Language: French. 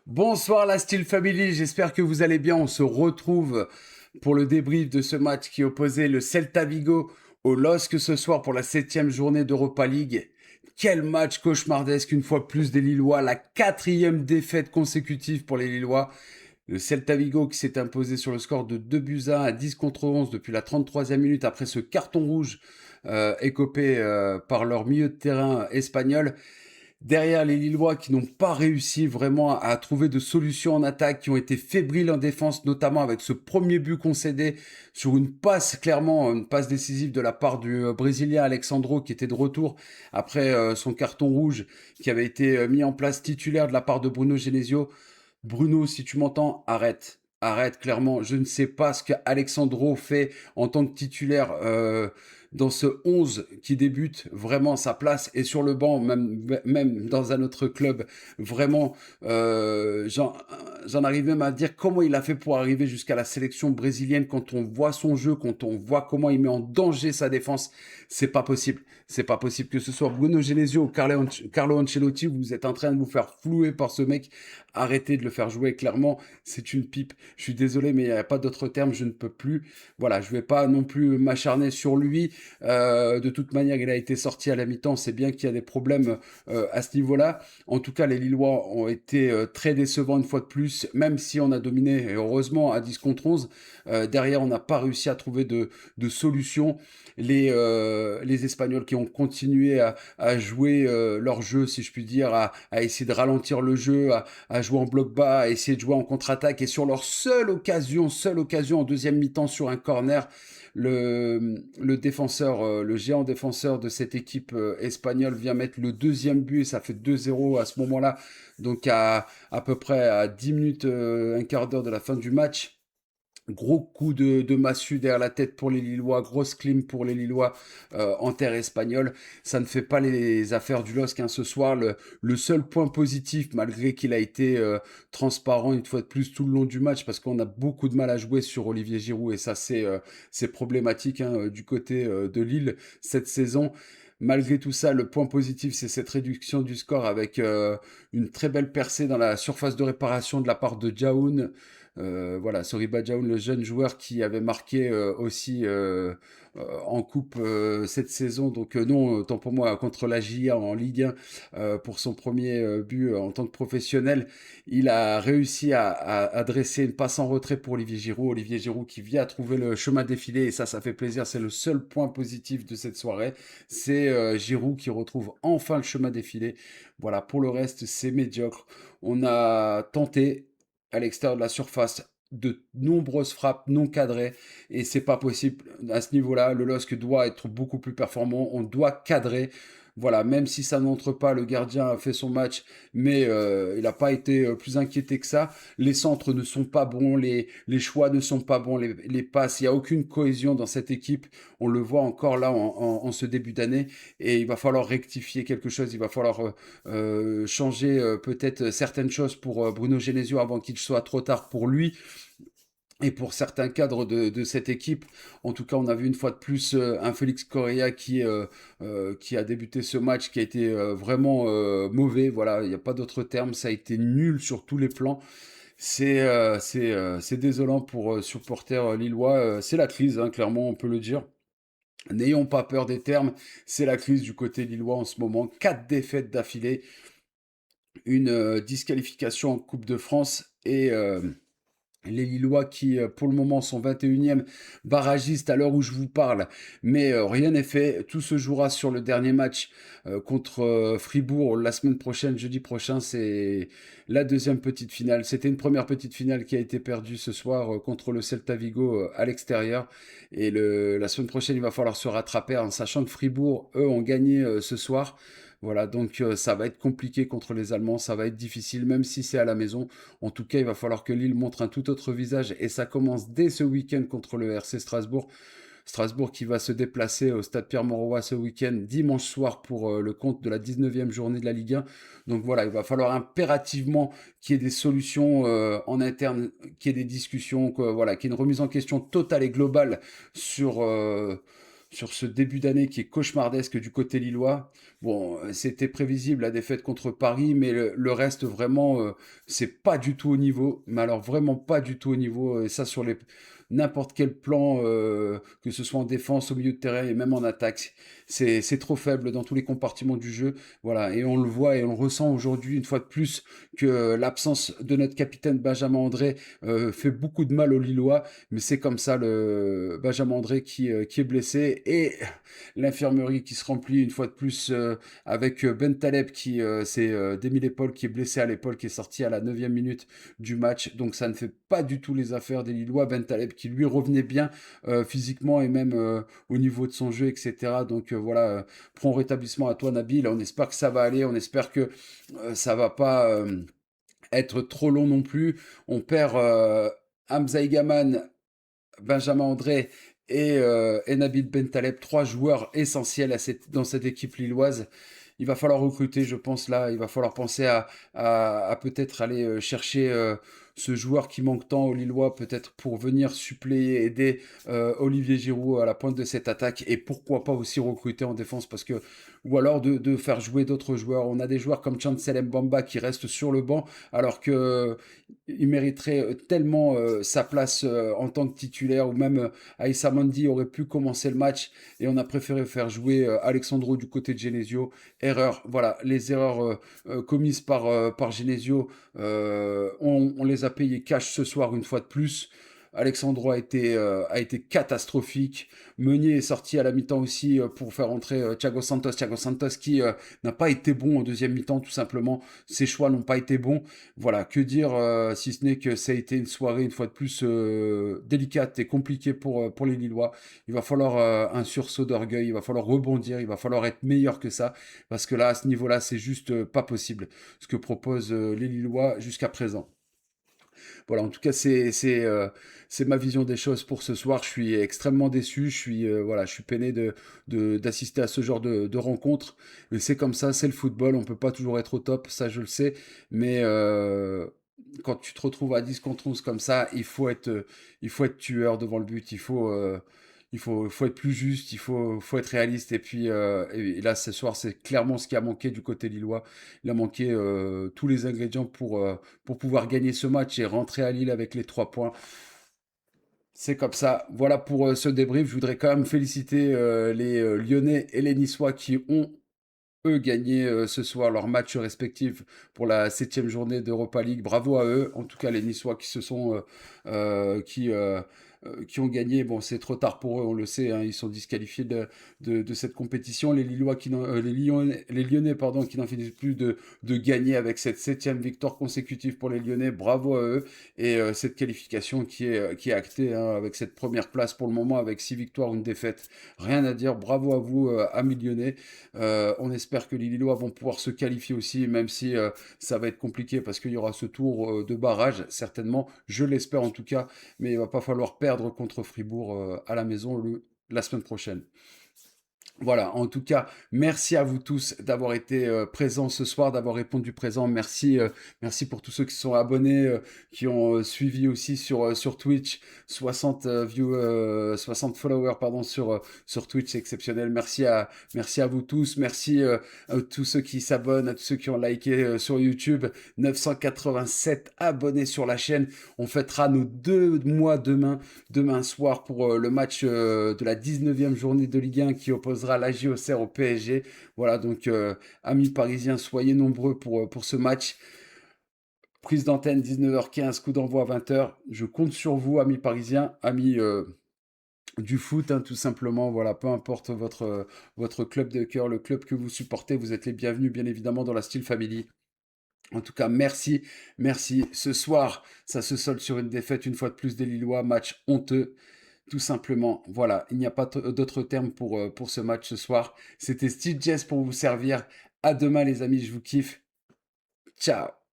Bonsoir la Steel Family, j'espère que vous allez bien. On se retrouve pour le débrief de ce match qui opposait le Celta Vigo au LOSC ce soir pour la 7e journée d'Europa League. Quel match cauchemardesque, une fois plus des Lillois, la 4e défaite consécutive pour les Lillois. Le Celta Vigo qui s'est imposé sur le score de 2 buts à 1 à 10 contre 11 depuis la 33e minute après ce carton rouge écopé par leur milieu de terrain espagnol. Derrière les Lillois qui n'ont pas réussi vraiment à trouver de solutions en attaque, qui ont été fébriles en défense, notamment avec ce premier but concédé sur une passe, clairement une passe décisive de la part du Brésilien Alexandro qui était de retour après son carton rouge qui avait été mis en place titulaire de la part de Bruno Genesio. Bruno, si tu m'entends, arrête. Arrête, clairement. Je ne sais pas ce qu'Alexandro fait en tant que titulaire dans ce 11 qui débute. Vraiment, sa place est sur le banc, même dans un autre club. Vraiment, j'en arrive même à dire comment il a fait pour arriver jusqu'à la sélection brésilienne quand on voit son jeu, quand on voit comment il met en danger sa défense. C'est pas possible. C'est pas possible que ce soit Bruno Genesio ou Carlo Ancelotti. Vous êtes en train de vous faire flouer par ce mec. Arrêtez de le faire jouer, clairement, c'est une pipe. Je suis désolé, mais il n'y a pas d'autre terme, je ne peux plus. Voilà, je ne vais pas non plus m'acharner sur lui. De toute manière, il a été sorti à la mi-temps, c'est bien qu'il y a des problèmes à ce niveau-là. En tout cas, les Lillois ont été très décevants une fois de plus, même si on a dominé, et heureusement, à 10 contre 11. Derrière, on n'a pas réussi à trouver de solution. Les Espagnols qui ont continué à jouer leur jeu, si je puis dire, à essayer de ralentir le jeu, à jouer en bloc bas, à essayer de jouer en contre-attaque. Et sur leur seule occasion en deuxième mi-temps sur un corner, le défenseur, le géant défenseur de cette équipe espagnole vient mettre le deuxième but et ça fait 2-0 à ce moment-là. Donc à peu près à 10 minutes, un quart d'heure de la fin du match. Gros coup de massue derrière la tête pour les Lillois, grosse clim pour les Lillois en terre espagnole. Ça ne fait pas les affaires du LOSC ce soir. Le seul point positif, malgré qu'il a été transparent une fois de plus tout le long du match, parce qu'on a beaucoup de mal à jouer sur Olivier Giroud, et ça c'est problématique du côté de Lille cette saison. Malgré tout ça, le point positif, c'est cette réduction du score avec une très belle percée dans la surface de réparation de la part de Jaoun. Voilà, Soriba Jaoun, le jeune joueur qui avait marqué aussi en coupe cette saison. Donc non, tant pour moi, contre la JA en Ligue 1, pour son premier but en tant que professionnel, il a réussi à dresser une passe en retrait pour Olivier Giroud. Olivier Giroud qui vient à trouver le chemin défilé, et ça fait plaisir. C'est le seul point positif de cette soirée. C'est Giroud qui retrouve enfin le chemin défilé. Voilà, pour le reste, c'est médiocre. On a tenté à l'extérieur de la surface de nombreuses frappes non cadrées, et c'est pas possible à ce niveau-là. Le LOSC doit être beaucoup plus performant, on doit cadrer. Voilà, même si ça n'entre pas, le gardien a fait son match, mais il n'a pas été plus inquiété que ça. Les centres ne sont pas bons, les choix ne sont pas bons, les passes, il n'y a aucune cohésion dans cette équipe. On le voit encore là en ce début d'année, et il va falloir rectifier quelque chose, il va falloir changer peut-être certaines choses pour Bruno Genesio avant qu'il soit trop tard pour lui. Et pour certains cadres de cette équipe, en tout cas, on a vu une fois de plus un Félix Correa qui a débuté ce match, qui a été vraiment mauvais. Voilà, il n'y a pas d'autre terme. Ça a été nul sur tous les plans. C'est désolant pour supporters lillois. C'est la crise, hein, clairement, on peut le dire. N'ayons pas peur des termes. C'est la crise du côté lillois en ce moment. 4 défaites d'affilée, une disqualification en Coupe de France et les Lillois qui, pour le moment, sont 21e barragistes à l'heure où je vous parle. Mais rien n'est fait. Tout se jouera sur le dernier match contre Fribourg la semaine prochaine, jeudi prochain. C'est la deuxième petite finale. C'était une première petite finale qui a été perdue ce soir contre le Celta Vigo à l'extérieur. Et la semaine prochaine, il va falloir se rattraper en sachant que Fribourg, eux, ont gagné ce soir. Voilà, donc ça va être compliqué contre les Allemands, ça va être difficile, même si c'est à la maison. En tout cas, il va falloir que Lille montre un tout autre visage, et ça commence dès ce week-end contre le RC Strasbourg. Strasbourg qui va se déplacer au stade Pierre-Mauroy ce week-end, dimanche soir, pour le compte de la 19e journée de la Ligue 1. Donc voilà, il va falloir impérativement qu'il y ait des solutions en interne, qu'il y ait des discussions, voilà, qu'il y ait une remise en question totale et globale sur ce début d'année qui est cauchemardesque du côté lillois. Bon, c'était prévisible la défaite contre Paris, mais le reste vraiment, c'est pas du tout au niveau. Mais alors vraiment pas du tout au niveau. Et ça sur les n'importe quel plan, que ce soit en défense, au milieu de terrain et même en attaque, c'est trop faible dans tous les compartiments du jeu. Voilà, et on le voit et on le ressent aujourd'hui une fois de plus que l'absence de notre capitaine Benjamin André fait beaucoup de mal aux Lillois. Mais c'est comme ça, le Benjamin André qui est blessé et l'infirmerie qui se remplit une fois de plus avec Ben Taleb qui s'est démis l'épaule, qui est blessé à l'épaule, qui est sorti à la 9e minute du match. Donc ça ne fait pas du tout les affaires des Lillois. Ben Taleb qui lui revenait bien physiquement et même au niveau de son jeu, etc. Donc voilà, prends rétablissement à toi Nabil. On espère que ça va aller, on espère que ça va pas être trop long non plus. On perd Hamza Igaman, Benjamin André et Nabil Bentaleb, trois joueurs essentiels dans cette équipe lilloise. Il va falloir recruter, je pense, là. Il va falloir penser à peut-être aller chercher ce joueur qui manque tant aux Lillois, peut-être pour venir suppléer, aider Olivier Giroud à la pointe de cette attaque. Et pourquoi pas aussi recruter en défense, parce que ou alors de faire jouer d'autres joueurs. On a des joueurs comme Chancel Mbamba qui restent sur le banc, alors que il mériterait tellement sa place en tant que titulaire, ou même Aïssa Mandi aurait pu commencer le match et on a préféré faire jouer Alexandro du côté de Genesio. Erreur, voilà, les erreurs commises par Genesio, on les a payées cash ce soir une fois de plus. Alexandro a été catastrophique. Meunier est sorti à la mi-temps aussi pour faire entrer Thiago Santos. Thiago Santos qui n'a pas été bon en deuxième mi-temps, tout simplement. Ses choix n'ont pas été bons. Voilà, que dire si ce n'est que ça a été une soirée, une fois de plus, délicate et compliquée pour les Lillois. Il va falloir un sursaut d'orgueil, il va falloir rebondir, il va falloir être meilleur que ça. Parce que là, à ce niveau-là, c'est juste pas possible ce que proposent les Lillois jusqu'à présent. Voilà, en tout cas, c'est ma vision des choses pour ce soir. Je suis extrêmement déçu. Je suis peiné d'assister à ce genre de rencontres. Mais c'est comme ça, c'est le football. On peut pas toujours être au top, ça je le sais. Mais quand tu te retrouves à 10 contre 11 comme ça, il faut être tueur devant le but. Faut être plus juste, faut être réaliste. Et là, ce soir, c'est clairement ce qui a manqué du côté lillois. Il a manqué tous les ingrédients pour pouvoir gagner ce match et rentrer à Lille avec les 3 points. C'est comme ça. Voilà pour ce débrief. Je voudrais quand même féliciter les Lyonnais et les Niçois qui ont, eux, gagné ce soir leur match respectif pour la 7e journée d'Europa League. Bravo à eux. En tout cas, les Niçois qui se sont, qui ont gagné. Bon, c'est trop tard pour eux, on le sait. Hein, ils sont disqualifiés de cette compétition. Les Lillois les Lyonnais, pardon, qui n'en finissent plus de gagner avec cette 7e victoire consécutive pour les Lyonnais. Bravo à eux. Et cette qualification qui est actée hein, avec cette première place pour le moment, avec 6 victoires, une défaite. Rien à dire. Bravo à vous, amis lyonnais. On espère que les Lillois vont pouvoir se qualifier aussi, même si ça va être compliqué parce qu'il y aura ce tour de barrage, certainement. Je l'espère en tout cas, mais il va pas falloir perdre contre Fribourg à la maison la semaine prochaine. Voilà, en tout cas, merci à vous tous d'avoir été présents ce soir, d'avoir répondu présent. Merci, merci pour tous ceux qui sont abonnés, qui ont suivi aussi sur Twitch. 60 followers pardon, sur Twitch, c'est exceptionnel. Merci à vous tous. Merci à tous ceux qui s'abonnent, à tous ceux qui ont liké sur YouTube. 987 abonnés sur la chaîne. On fêtera nos 2 mois demain soir pour le match de la 19e journée de Ligue 1 qui opposera la JOCR au PSG. Voilà, donc amis parisiens, soyez nombreux pour ce match. Prise d'antenne 19h15, coup d'envoi à 20h. Je compte sur vous, amis parisiens, amis du foot, hein, tout simplement. Voilà, peu importe votre club de cœur, le club que vous supportez, vous êtes les bienvenus, bien évidemment, dans la Steel Family. En tout cas, merci, merci. Ce soir, ça se solde sur une défaite, une fois de plus des Lillois, match honteux. Tout simplement, voilà, il n'y a pas d'autre terme pour ce match ce soir. C'était Steve Jess pour vous servir. À demain les amis, je vous kiffe. Ciao.